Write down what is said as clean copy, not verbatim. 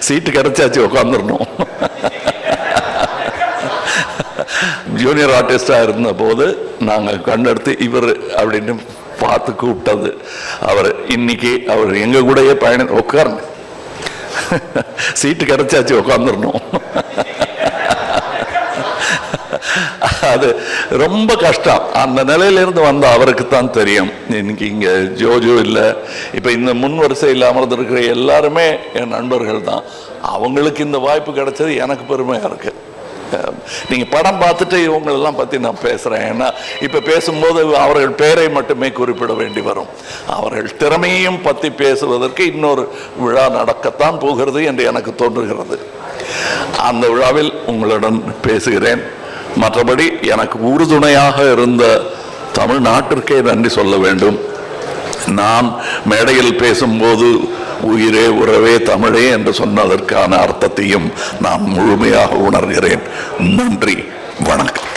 சீட்டு கிடைச்சாச்சு, உட்காந்துடணும். ஜூனியர் ஆர்டிஸ்டா இருந்த போது நாங்கள் கண்டெடுத்து இவர் அப்படின்னு பார்த்து கூப்பிட்டது அவர். இன்னைக்கு அவர் எங்க கூடயே பயணம் உட்கார்ந்து சீட்டு கிடைச்சாச்சு, உட்காந்துடணும். அது ரொம்ப கஷ்டம். அந்த நிலையிலிருந்து வந்த அவருக்கு தான் தெரியும். இன்னைக்கு இங்க ஜோஜோ இல்லை, இப்ப இந்த முன் வரிசையில் அமர்ந்திருக்கிற எல்லாருமே என் நண்பர்கள் தான். அவங்களுக்கு இந்த வாய்ப்பு கிடைச்சது எனக்கு பெருமையா இருக்கு. நீங்க படம் பார்த்துட்டு இவங்களெல்லாம் பத்தி நான் பேசுறேன். ஏன்னா இப்ப பேசும்போது அவர்கள் பெயரை மட்டுமே குறிப்பிட வேண்டி வரும். அவர்கள் திறமையும் பத்தி பேசுவதற்கு இன்னொரு விழா நடக்கத்தான் போகிறது என்று எனக்கு தோன்றுகிறது. அந்த விழாவில் உங்களுடன் பேசுகிறேன். மற்றபடி எனக்கு உறுதுணையாக இருந்த தமிழ்நாட்டிற்கே நன்றி சொல்ல வேண்டும். நான் மேடையில் பேசும்போது உயிரே உறவே தமிழே என்று சொன்னதற்கான அர்த்தத்தையும் நான் முழுமையாக உணர்கிறேன். நன்றி, வணக்கம்.